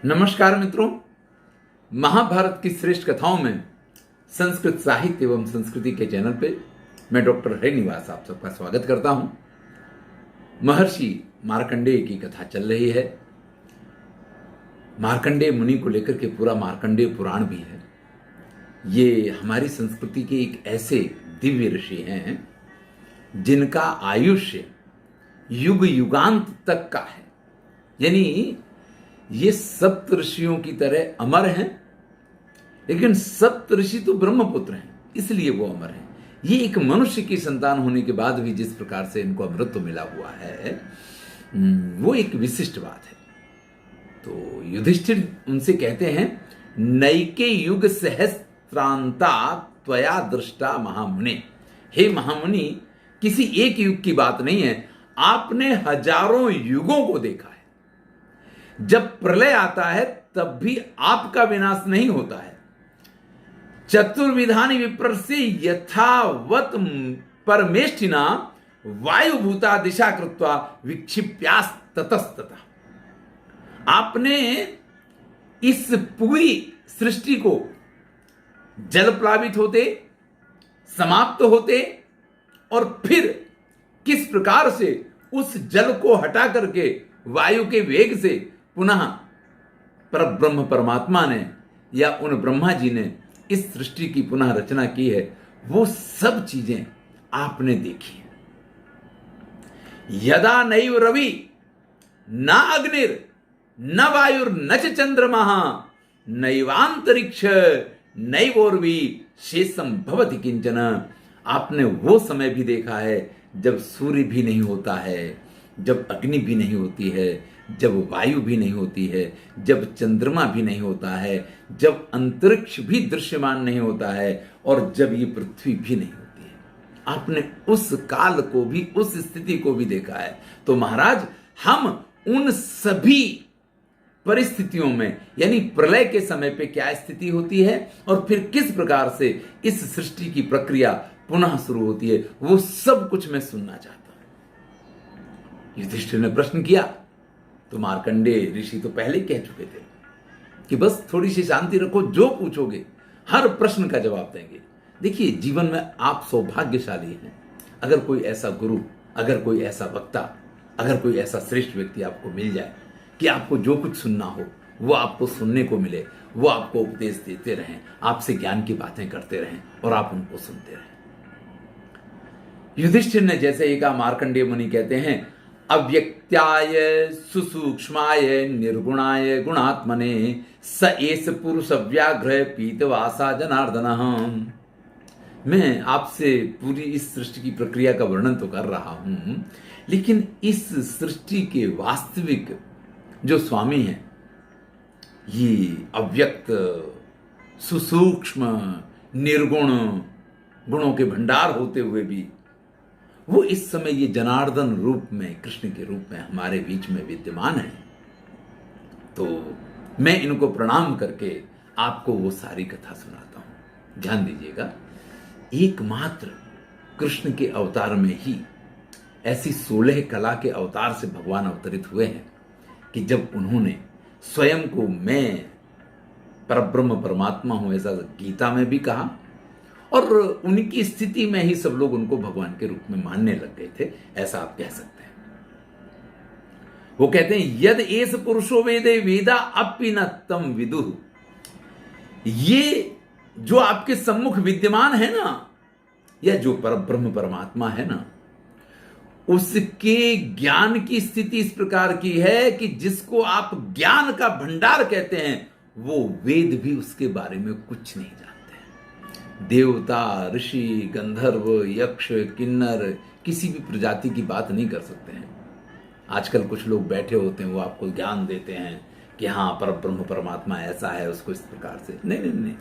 नमस्कार मित्रों, महाभारत की श्रेष्ठ कथाओं में संस्कृत साहित्य एवं संस्कृति के चैनल पे मैं डॉक्टर हरिनिवास आप सबका स्वागत करता हूं। महर्षि मार्कंडेय की कथा चल रही है। मार्कंडेय मुनि को लेकर के पूरा मार्कंडेय पुराण भी है। ये हमारी संस्कृति के एक ऐसे दिव्य ऋषि हैं जिनका आयुष्य युग युगांत तक का है। यानी ये सप्त ऋषियों की तरह अमर हैं, लेकिन सप्त ऋषि तो ब्रह्मपुत्र हैं, इसलिए वो अमर हैं। ये एक मनुष्य की संतान होने के बाद भी जिस प्रकार से इनको अमृत मिला हुआ है, वो एक विशिष्ट बात है। तो युधिष्ठिर उनसे कहते हैं, नैके युग सहस्त्रांता त्वया दृष्टा महामुने। हे महामुनि, किसी एक युग की बात नहीं है, आपने हजारों युगों को देखा है। जब प्रलय आता है तब भी आपका विनाश नहीं होता है। चतुर्विधानि विप्र से यथावत परमेष्ठिना वायुभूता दिशा कृत्वा विक्षिप्यास ततस्तता। आपने इस पूरी सृष्टि को जल प्लावित होते, समाप्त होते और फिर किस प्रकार से उस जल को हटा करके वायु के वेग से पुनः परब्रह्म परमात्मा ने या उन ब्रह्मा जी ने इस सृष्टि की पुनः रचना की है, वो सब चीजें आपने देखी है। यदा नैव रवि न अग्निर न वायुर न च चंद्रमा नैवांतरिक्ष नैवोर्वी शेषम भवति किंचन। आपने वो समय भी देखा है जब सूर्य भी नहीं होता है, जब अग्नि भी नहीं होती है, जब वायु भी नहीं होती है, जब चंद्रमा भी नहीं होता है, जब अंतरिक्ष भी दृश्यमान नहीं होता है और जब ये पृथ्वी भी नहीं होती है। आपने उस काल को भी, उस स्थिति को भी देखा है। तो महाराज, हम उन सभी परिस्थितियों में, यानी प्रलय के समय पे क्या स्थिति होती है और फिर किस प्रकार से इस सृष्टि की प्रक्रिया पुनः शुरू होती है, वो सब कुछ मैं सुनना चाहता हूं। युधिष्ठिर ने प्रश्न किया तो मार्कंडेय ऋषि तो पहले ही कह चुके थे कि बस थोड़ी सी शांति रखो, जो पूछोगे हर प्रश्न का जवाब देंगे। देखिए, जीवन में आप सौभाग्यशाली हैं। अगर कोई ऐसा गुरु, अगर कोई ऐसा वक्ता, अगर कोई ऐसा श्रेष्ठ व्यक्ति आपको मिल जाए कि आपको जो कुछ सुनना हो वो आपको सुनने को मिले, वो आपको उपदेश देते रहें, आपसे ज्ञान की बातें करते रहें और आप उनको सुनते रहें। युधिष्ठिर ने जैसे ही कहा, मार्कंडेय मुनि कहते हैं, अव्यक्त्याय सुसूक्ष्माय निर्गुणाय गुणात्मने स एस पुरुष व्याघ्र पीतवासा जनार्दन। मैं आपसे पूरी इस सृष्टि की प्रक्रिया का वर्णन तो कर रहा हूं, लेकिन इस सृष्टि के वास्तविक जो स्वामी हैं, ये अव्यक्त, सुसूक्ष्म, निर्गुण, गुणों के भंडार होते हुए भी वो इस समय ये जनार्दन रूप में, कृष्ण के रूप में हमारे बीच में विद्यमान है। तो मैं इनको प्रणाम करके आपको वो सारी कथा सुनाता हूं। ध्यान दीजिएगा, एकमात्र कृष्ण के अवतार में ही ऐसी 16 कला के अवतार से भगवान अवतरित हुए हैं कि जब उन्होंने स्वयं को मैं परब्रह्म परमात्मा हूं ऐसा गीता में भी कहा, और उनकी स्थिति में ही सब लोग उनको भगवान के रूप में मानने लग गए थे, ऐसा आप कह सकते हैं। वो कहते हैं, यद एस पुरुषो वेदे वेदा अपि न तम विदुः। ये जो आपके सम्मुख विद्यमान है ना, या जो परब्रह्म परमात्मा है ना, उसके ज्ञान की स्थिति इस प्रकार की है कि जिसको आप ज्ञान का भंडार कहते हैं, वो वेद भी उसके बारे में कुछ नहीं जानते। देवता, ऋषि, गंधर्व, यक्ष, किन्नर किसी भी प्रजाति की बात नहीं कर सकते हैं। आजकल कुछ लोग बैठे होते हैं, वो आपको ज्ञान देते हैं कि हाँ, परब्रह्म परमात्मा ऐसा है, उसको इस प्रकार से। नहीं नहीं नहीं,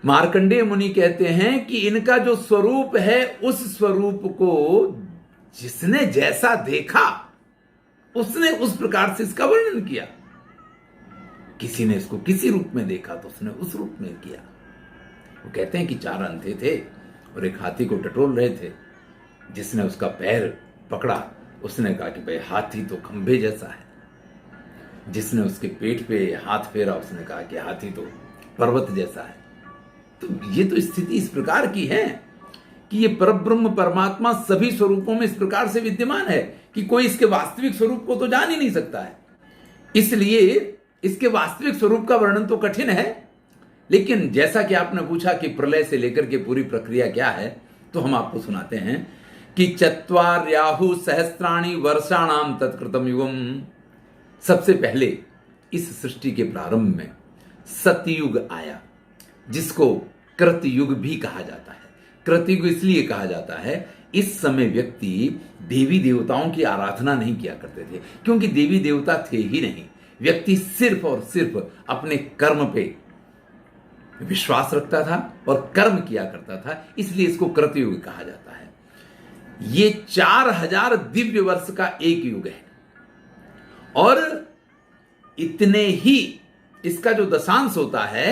मार्कंडेय मुनि कहते हैं कि इनका जो स्वरूप है, उस स्वरूप को जिसने जैसा देखा उसने उस प्रकार से इसका वर्णन किया। किसी ने इसको किसी रूप में देखा तो उसने उस रूप में किया। वो कहते हैं कि 4 अंधे थे और एक हाथी को टटोल रहे थे। जिसने उसका पैर पकड़ा उसने कहा कि भाई हाथी तो खंभे जैसा है। जिसने उसके पेट पे हाथ फेरा उसने कहा कि हाथी तो पर्वत जैसा है। तो ये तो स्थिति इस प्रकार की है कि ये परब्रह्म परमात्मा सभी स्वरूपों में इस प्रकार से विद्यमान है कि कोई इसके वास्तविक स्वरूप को तो जान ही नहीं सकता है। इसलिए इसके वास्तविक स्वरूप का वर्णन तो कठिन है। लेकिन जैसा कि आपने पूछा कि प्रलय से लेकर के पूरी प्रक्रिया क्या है, तो हम आपको सुनाते हैं कि चत्वार्याहु सहस्राणि वर्षाणाम तत्कृतम युगम। सबसे पहले इस सृष्टि के प्रारंभ में सतयुग आया, जिसको कृतयुग भी कहा जाता है। कृतयुग इसलिए कहा जाता है, इस समय व्यक्ति देवी देवताओं की आराधना नहीं किया करते थे, क्योंकि देवी देवता थे ही नहीं। व्यक्ति सिर्फ और सिर्फ अपने कर्म पे विश्वास रखता था और कर्म किया करता था, इसलिए इसको कृतयुग कहा जाता है। ये 4000 दिव्य वर्ष का एक युग है और इतने ही इसका जो दशांश होता है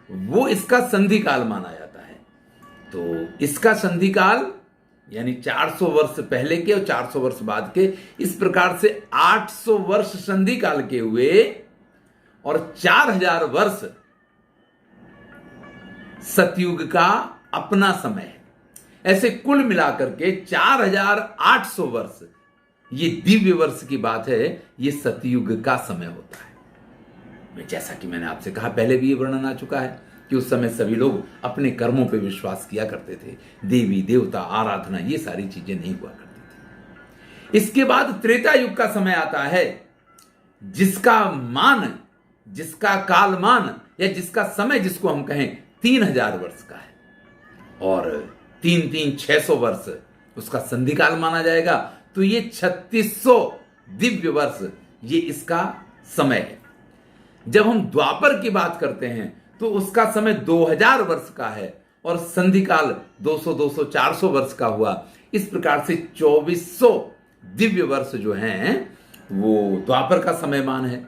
वो इसका संधि काल माना जाता है। तो इसका संधि काल यानी 400 वर्ष पहले के और 400 वर्ष बाद के, इस प्रकार से 800 वर्ष संधि काल के हुए और 4000 वर्ष सतयुग का अपना समय है। ऐसे कुल मिलाकर के 4800 वर्ष ये दिव्य वर्ष की बात है, ये सतयुग का समय होता है। जैसा कि मैंने आपसे कहा, पहले भी ये वर्णन आ चुका है कि उस समय सभी लोग अपने कर्मों पे विश्वास किया करते थे। देवी देवता आराधना ये सारी चीजें नहीं हुआ करती थी। इसके बाद त्रेता युग का समय आता है, जिसका मान, जिसका कालमान या जिसका समय जिसको हम कहें 3000 वर्ष का है और 600 वर्ष उसका संधि काल माना जाएगा। तो ये 3600 दिव्य वर्ष ये इसका समय है। जब हम द्वापर की बात करते हैं तो उसका समय 2000 वर्ष का है और संधि काल 200, 400 वर्ष का हुआ। इस प्रकार से 2400 दिव्य वर्ष जो हैं वो द्वापर का समय मान है।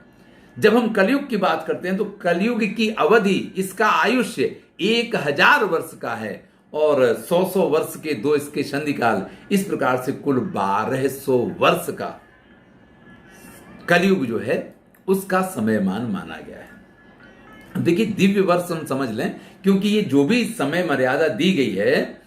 जब हम कलयुग की बात करते हैं तो कलयुग की अवधि, इसका आयुष्य 1000 वर्ष का है और 100 वर्ष के 2 इसके संधि काल, इस प्रकार से कुल 1200 वर्ष का कलयुग जो है उसका समयमान माना गया है। देखिए, दिव्य वर्ष हम समझ लें, क्योंकि ये जो भी समय मर्यादा दी गई है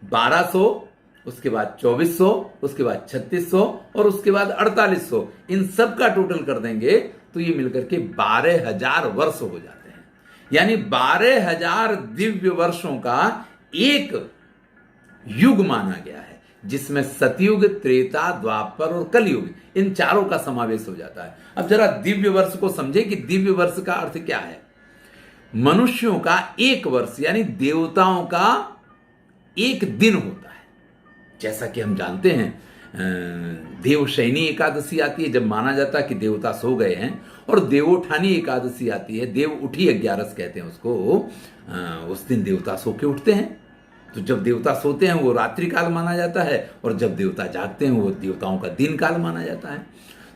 1200, उसके बाद 2400, उसके बाद 3600 और उसके बाद 4800, इन सब का टोटल कर देंगे तो ये मिलकर के 12000 वर्ष हो जाते हैं। यानी 12000 दिव्य वर्षों का एक युग माना गया है, जिसमें सतयुग, त्रेता, द्वापर और कलयुग, इन चारों का समावेश हो जाता है। अब जरा दिव्य वर्ष को समझे कि दिव्य वर्ष का अर्थ क्या है। मनुष्यों का एक वर्ष यानी देवताओं का एक दिन होता है। जैसा कि हम जानते हैं, देवशयनी एकादशी आती है जब माना जाता है कि देवता सो गए हैं, और देवोठानी एकादशी आती है, देव उठी 11 कहते हैं उसको, उस दिन देवता सो के उठते हैं। तो जब देवता सोते हैं वो रात्रि काल माना जाता है और जब देवता जागते हैं वो देवताओं का दिन काल माना जाता है।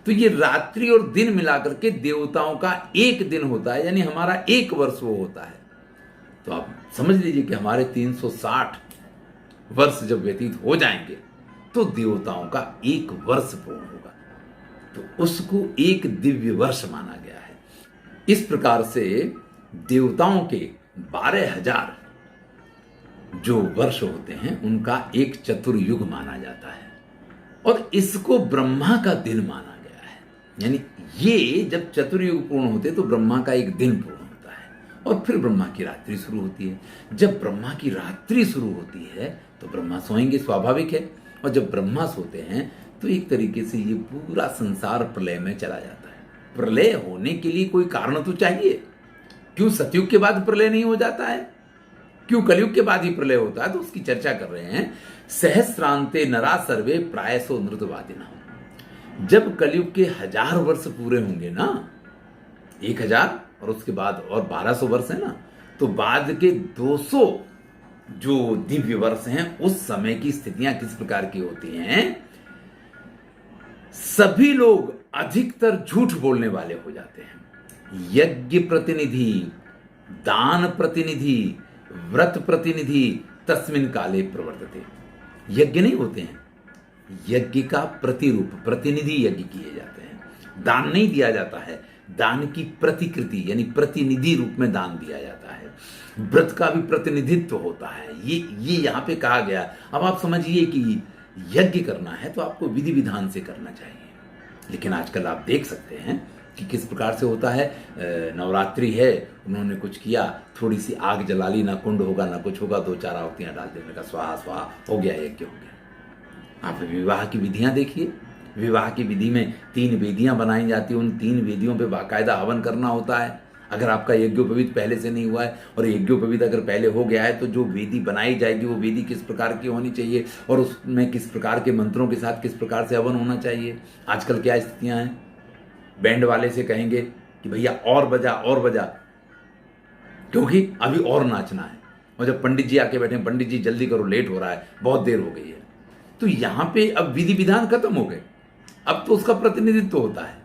तो ये रात्रि और दिन मिलाकर के देवताओं का एक दिन होता है, यानी हमारा एक वर्ष वो होता है। तो आप समझ लीजिए कि हमारे 360 वर्ष जब व्यतीत हो जाएंगे तो देवताओं का एक वर्ष पूर्ण होगा, तो उसको एक दिव्य वर्ष माना गया है। इस प्रकार से देवताओं के 12000 जो वर्ष होते हैं उनका एक चतुर्युग माना जाता है और इसको ब्रह्मा का दिन माना गया है। यानी ये जब चतुर्युग पूर्ण होते तो ब्रह्मा का एक दिन पूर्ण होता है और फिर ब्रह्मा की रात्रि शुरू होती है। जब ब्रह्मा की रात्रि शुरू होती है तो ब्रह्मा सोएंगे, स्वाभाविक है, और जब ब्रह्मा सोते हैं तो एक तरीके से ये पूरा संसार प्रलय में चला जाता है। प्रलय होने के लिए कोई कारण तो चाहिए। क्यों सतयुग के बाद प्रलय नहीं हो जाता है, क्यों कलयुग के बाद ही प्रलय होता है, तो उसकी चर्चा कर रहे हैं। सहस्रांते नरा सर्वे प्रायसो नृतवादिना। जब कलयुग के 1000 वर्ष पूरे होंगे ना, 1000 और उसके बाद और 1200 वर्ष है ना, तो बाद के 200 जो दिव्य वर्ष हैं उस समय की स्थितियां किस प्रकार की होती हैं। सभी लोग अधिकतर झूठ बोलने वाले हो जाते हैं। यज्ञ प्रतिनिधि, दान प्रतिनिधि, व्रत प्रतिनिधि तस्मिन काले प्रवर्तते। यज्ञ नहीं होते हैं, यज्ञ का प्रतिरूप, प्रतिनिधि यज्ञ किए जाते हैं। दान नहीं दिया जाता है, दान की प्रतिकृति यानी प्रतिनिधि रूप में दान दिया जाता है। व्रत का भी प्रतिनिधित्व होता है, ये यहाँ पे कहा गया। अब आप समझिए कि यज्ञ करना है तो आपको विधि विधान से करना चाहिए, लेकिन आजकल आप देख सकते हैं कि किस प्रकार से होता है। नवरात्रि है, उन्होंने कुछ किया, थोड़ी सी आग जला ली, ना कुंड होगा ना कुछ होगा, 2-4 आहुतियां डाल देने का, स्वाहा स्वाहा हो गया, यज्ञ हो गया। आप विवाह की विधियां देखिए, विवाह की विधि में 3 वेदियां बनाई जाती हैं, उन 3 वेदियों पे बाकायदा हवन करना होता है। अगर आपका यज्ञोपवीत पहले से नहीं हुआ है और यज्ञोपवीत अगर पहले हो गया है तो जो वेदी बनाई जाएगी वो वेदी किस प्रकार की होनी चाहिए और उसमें किस प्रकार के मंत्रों के साथ किस प्रकार से हवन होना चाहिए। आजकल क्या स्थितियां हैं, बैंड वाले से कहेंगे कि भैया और बजा और बजा, क्योंकि अभी और नाचना है, और जब पंडित जी आके बैठे, पंडित जी जल्दी करो, लेट हो रहा है, बहुत देर हो गई है, तो यहां पे अब विधि विधान खत्म हो गए। अब तो उसका प्रतिनिधित्व होता है।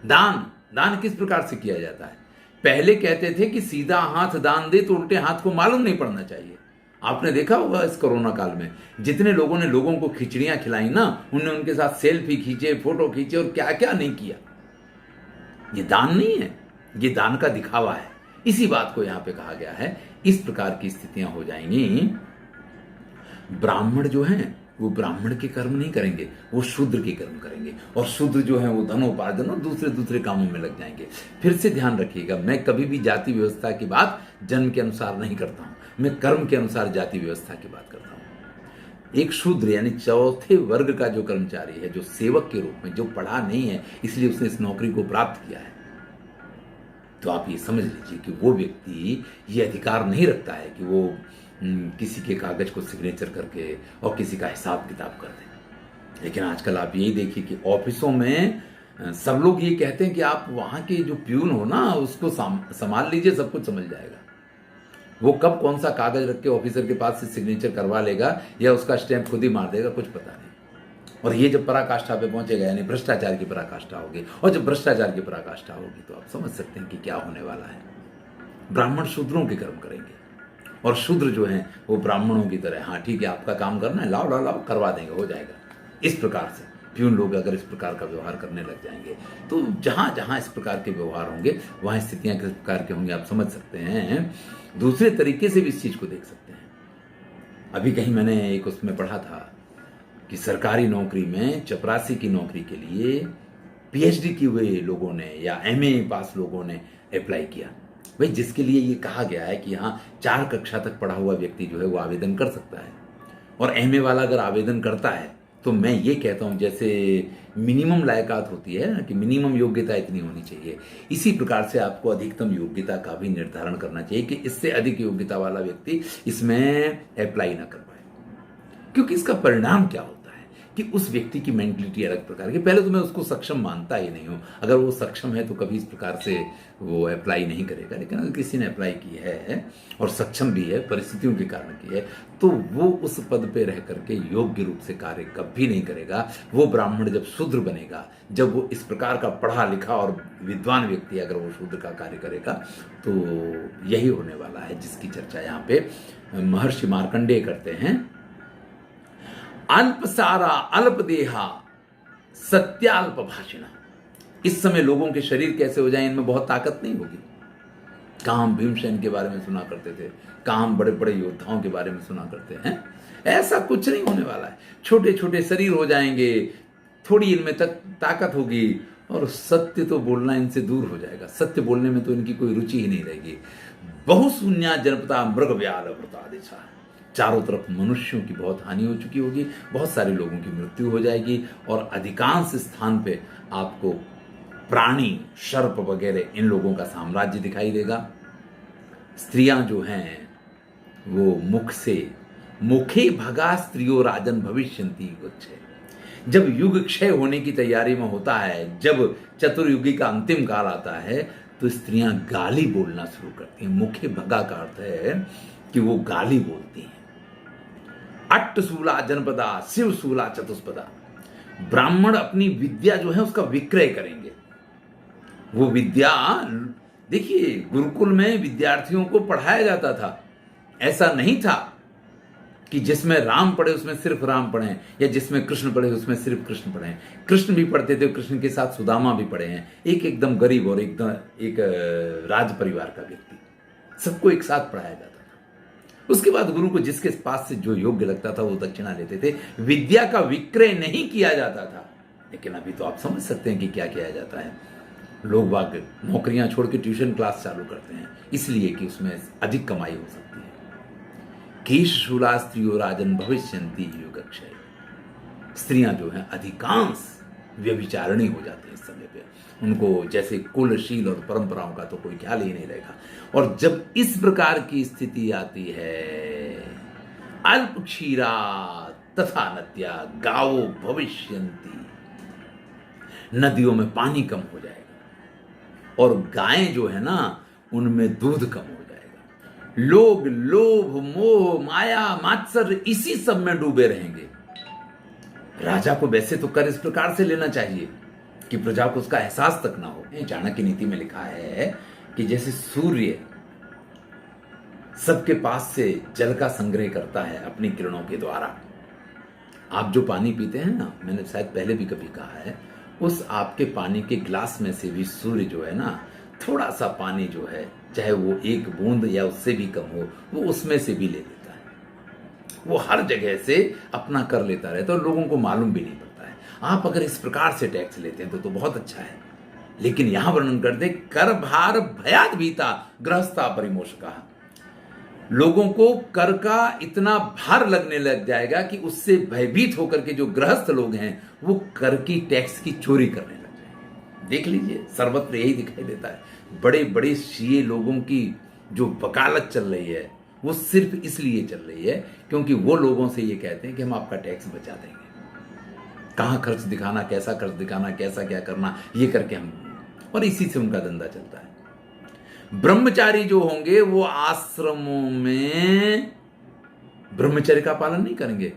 दान किस प्रकार से किया जाता है। पहले कहते थे कि सीधा हाथ दान दे तो उल्टे हाथ को मालूम नहीं पड़ना चाहिए। आपने देखा होगा इस कोरोना काल में जितने लोगों ने लोगों को खिचड़ियां खिलाई ना, उन्होंने उनके साथ सेल्फी खींचे, फोटो खींचे और क्या क्या नहीं किया। ये दान नहीं है, ये दान का दिखावा है। इसी बात को यहां पे कहा गया है। इस प्रकार की स्थितियां हो जाएंगी। ब्राह्मण जो हैं वो ब्राह्मण के कर्म नहीं करेंगे, वो शूद्र के कर्म करेंगे, और शूद्र जो है वो धनोपार्जन और दूसरे कामों में लग जाएंगे। फिर से ध्यान रखिएगा, मैं कभी भी जाति व्यवस्था की बात जन्म के अनुसार नहीं करता हूं, मैं कर्म के अनुसार जाति व्यवस्था की बात करता हूं। एक शूद्र यानी चौथे वर्ग का जो कर्मचारी है, जो सेवक के रूप में, जो पढ़ा नहीं है इसलिए उसने इस नौकरी को प्राप्त किया है, तो आप ये समझ लीजिए कि वो व्यक्ति ये अधिकार नहीं रखता है कि वो किसी के कागज को सिग्नेचर करके और किसी का हिसाब किताब कर दे। लेकिन आजकल आप यही देखिए कि ऑफिसों में सब लोग ये कहते हैं कि आप वहां के जो प्यून हो ना उसको संभाल लीजिए, सब कुछ समझ जाएगा। वो कब कौन सा कागज रख के ऑफिसर के पास से सिग्नेचर करवा लेगा या उसका स्टैंप खुद ही मार देगा, कुछ पता नहीं। और ये जब पराकाष्ठा पे पहुंचेगा यानी भ्रष्टाचार की पराकाष्ठा होगी, और जब भ्रष्टाचार की पराकाष्ठा होगी तो आप समझ सकते हैं कि क्या होने वाला है। ब्राह्मण शूद्रों के कर्म करेंगे और शूद्र जो हैं वो ब्राह्मणों की तरह, हाँ ठीक है आपका काम करना है, लाओ लाओ लाओ करवा देंगे, हो जाएगा। इस प्रकार से प्यून लोग अगर इस प्रकार का व्यवहार करने लग जाएंगे तो जहां जहां इस प्रकार के व्यवहार होंगे वहां स्थितियां किस प्रकार के होंगे आप समझ सकते हैं। दूसरे तरीके से भी इस चीज को देख सकते हैं। अभी कहीं मैंने एक उसमें पढ़ा था कि सरकारी नौकरी में चपरासी की नौकरी के लिए पीएचडी किए हुए लोगों ने या एमए पास लोगों ने अप्लाई किया। भाई जिसके लिए ये कहा गया है कि हाँ 4 कक्षा तक पढ़ा हुआ व्यक्ति जो है वो आवेदन कर सकता है, और एमए वाला अगर आवेदन करता है तो मैं ये कहता हूँ जैसे मिनिमम लायकात होती है ना कि मिनिमम योग्यता इतनी होनी चाहिए, इसी प्रकार से आपको अधिकतम योग्यता का भी निर्धारण करना चाहिए कि इससे अधिक योग्यता वाला व्यक्ति इसमें अप्लाई ना कर पाए। क्योंकि इसका परिणाम क्या होता है कि उस व्यक्ति की मेंटलिटी अलग प्रकार की। पहले तो मैं उसको सक्षम मानता ही नहीं हूं, अगर वो सक्षम है तो कभी इस प्रकार से वो अप्लाई नहीं करेगा। लेकिन अगर किसी ने अप्लाई की है और सक्षम भी है, परिस्थितियों के कारण की है, तो वो उस पद पे रह करके योग्य रूप से कार्य कभी नहीं करेगा। वो ब्राह्मण जब शूद्र बनेगा, जब वो इस प्रकार का पढ़ा लिखा और विद्वान व्यक्ति अगर वो शूद्र का कार्य करेगा तो यही होने वाला है जिसकी चर्चा यहाँ पे महर्षि मार्कंडेय करते हैं। अल्प सारा अल्प देहा सत्याल्प भाषिणा। इस समय लोगों के शरीर कैसे हो जाए, इनमें बहुत ताकत नहीं होगी। काम भीमसेन के बारे में सुना करते थे, काम बड़े बड़े योद्धाओं के बारे में सुना करते हैं, ऐसा कुछ नहीं होने वाला है। छोटे छोटे शरीर हो जाएंगे, थोड़ी इनमें ताकत होगी और सत्य तो बोलना इनसे दूर हो जाएगा। सत्य बोलने में तो इनकी कोई रुचि ही नहीं रहेगी। बहुशून्या जनपदा मृग व्याल वृता दिशा। चारों तरफ मनुष्यों की बहुत हानि हो चुकी होगी, बहुत सारे लोगों की मृत्यु हो जाएगी और अधिकांश स्थान पे आपको प्राणी सर्प वगैरह इन लोगों का साम्राज्य दिखाई देगा। स्त्रियां जो हैं वो मुख से मुखे भगा स्त्रियो राजन भविष्यंती गुच्छे। जब युग क्षय होने की तैयारी में होता है, जब चतुर्युगी का अंतिम काल आता है, तो स्त्रियां गाली बोलना शुरू करती हैं। मुखे भगा का अर्थ है कि वो गाली बोलती हैं। अट्टशूला जनपदा शिवशूला चतुष्पदा। ब्राह्मण अपनी विद्या जो है उसका विक्रय करेंगे। वो विद्या, देखिए गुरुकुल में विद्यार्थियों को पढ़ाया जाता था, ऐसा नहीं था कि जिसमें राम पढ़े उसमें सिर्फ राम पढ़े, या जिसमें कृष्ण पढ़े उसमें सिर्फ कृष्ण पढ़े। कृष्ण भी पढ़ते थे, कृष्ण के साथ सुदामा भी पढ़े हैं। एक एकदम गरीब और एकदम एक राज परिवार का व्यक्ति, सबको एक साथ पढ़ाया जाता था। उसके बाद गुरु को जिसके पास से जो योग्य लगता था वो दक्षिणा लेते थे। विद्या का विक्रय नहीं किया जाता था। लेकिन अभी तो आप समझ सकते हैं कि क्या किया जाता है। लोग बाग नौकरियां छोड़ के ट्यूशन क्लास चालू करते हैं, इसलिए कि उसमें अधिक कमाई हो सकती है। केश शूला स्त्रियो राजन भविष्यंति योगक्षय। स्त्रियां जो हैं अधिकांश व्यभिचारिणी हो जाती हैं इस समय पे। उनको जैसे कुलशील और परंपराओं का तो कोई ख्याल ही नहीं रहेगा। और जब इस प्रकार की स्थिति आती है, अल्प क्षीरा तथा नद्या गावो भविष्यंति, नदियों में पानी कम हो जाएगा और गायें जो है ना उनमें दूध कम हो जाएगा। लोग लोभ मोह माया मात्सर्य इसी सब में डूबे रहेंगे। राजा को वैसे तो कर इस प्रकार से लेना चाहिए कि प्रजा को उसका एहसास तक ना हो। चाणक्य नीति में लिखा है कि जैसे सूर्य सबके पास से जल का संग्रह करता है अपनी किरणों के द्वारा। आप जो पानी पीते हैं ना, मैंने शायद पहले भी कभी कहा है, उस आपके पानी के ग्लास में से भी सूर्य जो है ना थोड़ा सा पानी जो है, चाहे वो एक बूंद या उससे भी कम हो, वो उसमें से भी ले लेता है। वो हर जगह से अपना कर लेता रहता है और लोगों को मालूम भी नहीं पड़ता है। आप अगर इस प्रकार से टैक्स लेते हैं तो बहुत अच्छा है। लेकिन यहां वर्णन करते कर भार भयाद भीता गृहस्था परिमोषका। लोगों को कर का इतना भार लगने लग जाएगा कि उससे भयभीत होकर के जो गृहस्थ लोग हैं वो कर की टैक्स की चोरी करने लग जाएंगे। देख लीजिए, सर्वत्र यही दिखाई देता है। बड़े बड़े सीए लोगों की जो वकालत चल रही है वो सिर्फ इसलिए चल रही है क्योंकि वो लोगों से ये कहते हैं कि हम आपका टैक्स बचा देंगे। कहां खर्च दिखाना, कैसा खर्च दिखाना, कैसा क्या करना, ये करके हम, और इसी से उनका धंधा चलता है। ब्रह्मचारी जो होंगे वो आश्रमों में ब्रह्मचर्य का पालन नहीं करेंगे,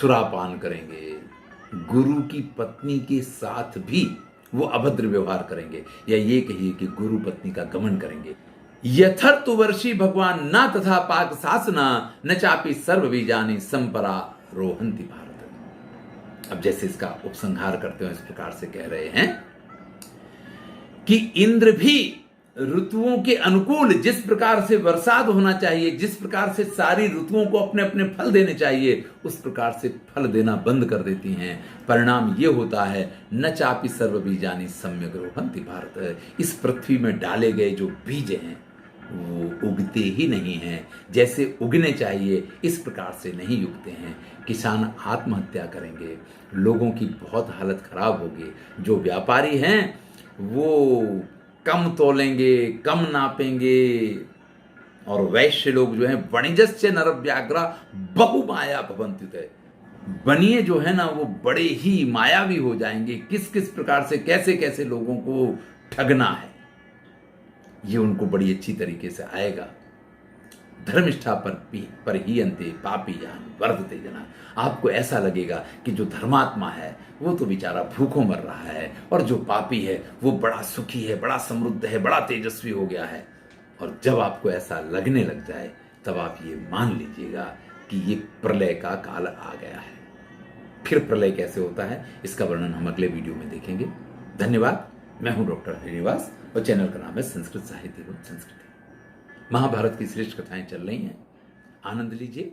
सुरापान करेंगे। गुरु की पत्नी के साथ भी वो अभद्र व्यवहार करेंगे, या ये कहिए कि गुरु पत्नी का गमन करेंगे। यथार्थवर्षी भगवान न तथा पाक शासना न चापी सर्व बीजानी संपरा रोहंती भारत। अब जैसे इसका उपसंहार करते हो इस प्रकार से कह रहे हैं कि इंद्र भी ऋतुओं के अनुकूल जिस प्रकार से बरसात होना चाहिए, जिस प्रकार से सारी ऋतुओं को अपने अपने फल देने चाहिए, उस प्रकार से फल देना बंद कर देती हैं। परिणाम ये होता है न चापी सर्व बीजानी सम्यक रोहंति भारत। इस पृथ्वी में डाले गए जो बीज हैं वो उगते ही नहीं हैं, जैसे उगने चाहिए इस प्रकार से नहीं उगते हैं। किसान आत्महत्या करेंगे, लोगों की बहुत हालत खराब होगी। जो व्यापारी हैं वो कम तोलेंगे, कम नापेंगे, और वैश्य लोग जो हैं वणिजस्य नरव्याघ्रा बहु माया भवन्ति। बनिए जो है ना वो बड़े ही मायावी हो जाएंगे। किस किस प्रकार से कैसे कैसे लोगों को ठगना है ये उनको बड़ी अच्छी तरीके से आएगा। धर्मिष्ठा पर ही अंते पापी जान वर्धते जना। आपको ऐसा लगेगा कि जो धर्मात्मा है वो तो बेचारा भूखों मर रहा है, और जो पापी है वो बड़ा सुखी है, बड़ा समृद्ध है, बड़ा तेजस्वी हो गया है। और जब आपको ऐसा लगने लग जाए तब आप ये मान लीजिएगा कि ये प्रलय का काल आ गया है। फिर प्रलय कैसे होता है इसका वर्णन हम अगले वीडियो में देखेंगे। धन्यवाद। मैं हूं डॉक्टर श्रीनिवास और चैनल का नाम है संस्कृत साहित्य एवं संस्कृति। महाभारत की श्रेष्ठ कथाएं चल रही हैं, आनंद लीजिए।